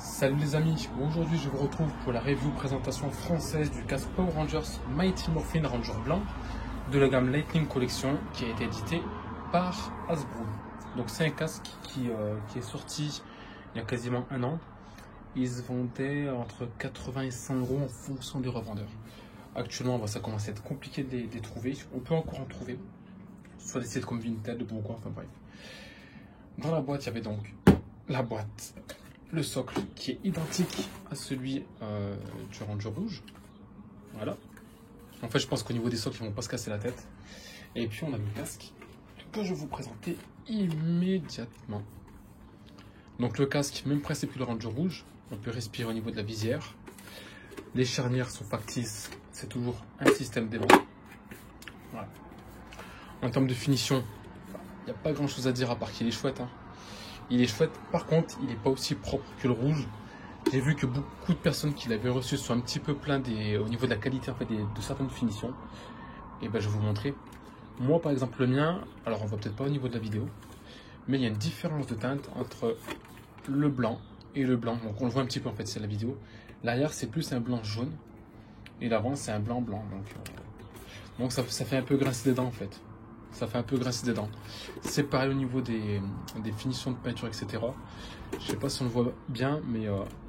Salut les amis, aujourd'hui je vous retrouve pour la review présentation française du casque Power Rangers Mighty Morphin Ranger blanc de la gamme Lightning Collection qui a été édité par Hasbro. Donc c'est un casque qui est sorti il y a quasiment un an. Ils se vendaient entre 80 et 100 euros en fonction des revendeurs. Actuellement ça commence à être compliqué de les trouver, on peut encore en trouver, soit des sites comme Vinted ou quoi, enfin bref. Dans la boîte il y avait donc la boîte, le socle qui est identique à celui du Ranger rouge. Voilà. En fait, je pense qu'au niveau des socles, ils vont pas se casser la tête. Et puis, on a le casque que je vais vous présenter immédiatement. Donc, le casque, même principe que le Ranger rouge. On peut respirer au niveau de la visière. Les charnières sont factices. C'est toujours un système d'aimant. Voilà. En termes de finition, il n'y a pas grand chose à dire à part qu'il est chouette. Il est chouette, par contre, il n'est pas aussi propre que le rouge. J'ai vu que beaucoup de personnes qui l'avaient reçu sont un petit peu pleins au niveau de la qualité en fait, de certaines finitions. Et ben, je vais vous montrer. Moi, par exemple, le mien, alors on voit peut-être pas au niveau de la vidéo, mais il y a une différence de teinte entre le blanc et le blanc. Donc on le voit un petit peu en fait, c'est la vidéo. L'arrière, c'est plus un blanc jaune et l'avant, c'est un blanc blanc. Donc ça fait un peu grincer des dents en fait. Ça fait un peu grincer des dents. C'est pareil au niveau des finitions de peinture, etc. Je sais pas si on le voit bien, mais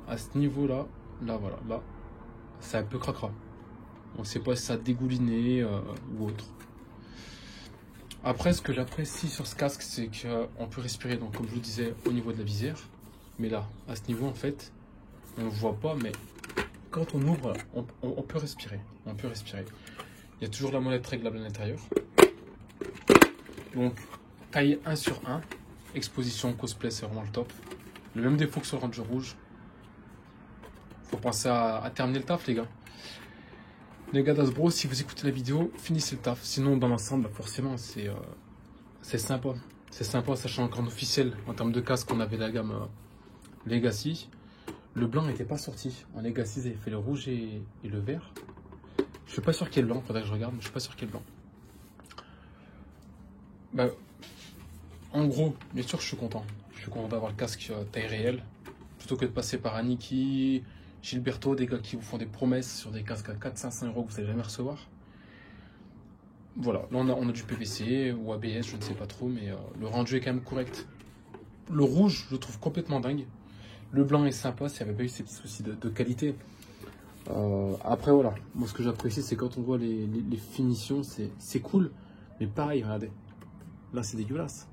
à ce niveau-là, voilà, là, c'est un peu cracra. On sait pas si ça a dégouliné ou autre. Après, ce que j'apprécie sur ce casque, c'est qu'on peut respirer, donc comme je vous disais, au niveau de la visière. Mais là, à ce niveau, en fait, on ne le voit pas, mais quand on ouvre, on peut respirer. On peut respirer. Il y a toujours la molette réglable à l'intérieur. Donc, taille 1/1, exposition cosplay, c'est vraiment le top. Le même défaut que sur le Ranger rouge. Faut penser à terminer le taf, les gars. Les gars d'Hasbro, si vous écoutez la vidéo, finissez le taf. Sinon, dans l'ensemble, forcément, c'est sympa. C'est sympa, sachant qu'en officiel, en termes de casque, on avait la gamme Legacy. Le blanc n'était pas sorti. En Legacy, ils avaient fait le rouge et le vert. Je suis pas sûr qu'il y ait le blanc, faudrait que je regarde, mais je suis pas sûr qu'il y ait le blanc. Bah, en gros, bien sûr, je suis content. Je suis content d'avoir le casque taille réelle. Plutôt que de passer par Aniki, Gilberto, des gars qui vous font des promesses sur des casques à 400-500 euros que vous n'allez jamais recevoir. Voilà, là on a du PVC ou ABS, je ne sais pas trop, mais le rendu est quand même correct. Le rouge, je le trouve complètement dingue. Le blanc est sympa, s'il n'y avait pas eu ces petits soucis de qualité. Après, voilà, moi ce que j'apprécie, c'est quand on voit les finitions, c'est cool. Mais pareil, regardez. Là, c'est dégueulasse.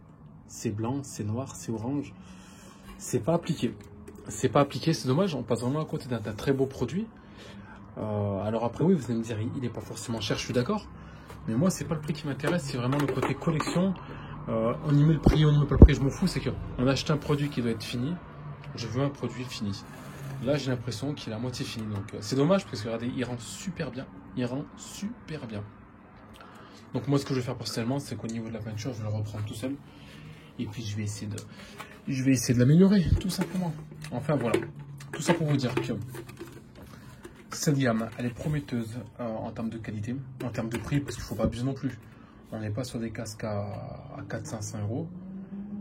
C'est blanc, c'est noir, c'est orange. C'est pas appliqué. C'est pas appliqué, c'est dommage. On passe vraiment à côté d'un très beau produit. Alors après, oui, vous allez me dire, il n'est pas forcément cher, je suis d'accord. Mais moi, c'est pas le prix qui m'intéresse, c'est vraiment le côté collection. On y met le prix, on y met pas le prix, je m'en fous. C'est qu'on achète un produit qui doit être fini. Je veux un produit fini. Là, j'ai l'impression qu'il est à moitié fini. Donc, c'est dommage parce que regardez, il rend super bien. Il rend super bien. Donc moi ce que je vais faire personnellement, c'est qu'au niveau de la peinture, je vais le reprendre tout seul. Et puis je vais essayer de l'améliorer, tout simplement. Enfin voilà. Tout ça pour vous dire que cette gamme, elle est prometteuse en termes de qualité, en termes de prix, parce qu'il ne faut pas abuser non plus. On n'est pas sur des casques à 400-500 euros.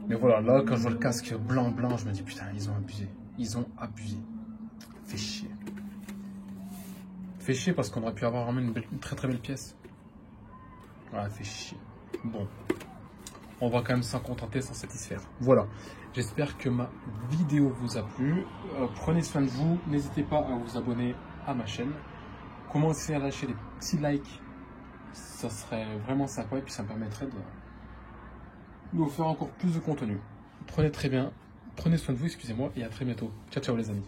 Mais voilà, là quand je vois le casque blanc, je me dis putain, ils ont abusé. Ils ont abusé. Fait chier. Fait chier parce qu'on aurait pu avoir vraiment une très très belle pièce. Voilà, fait chier. Bon, on va quand même s'en contenter, s'en satisfaire. Voilà, j'espère que ma vidéo vous a plu. Prenez soin de vous, n'hésitez pas à vous abonner à ma chaîne. Commencez à lâcher des petits likes, ça serait vraiment sympa et puis ça me permettrait de vous faire encore plus de contenu. Prenez soin de vous, excusez-moi, et à très bientôt. Ciao, ciao les amis.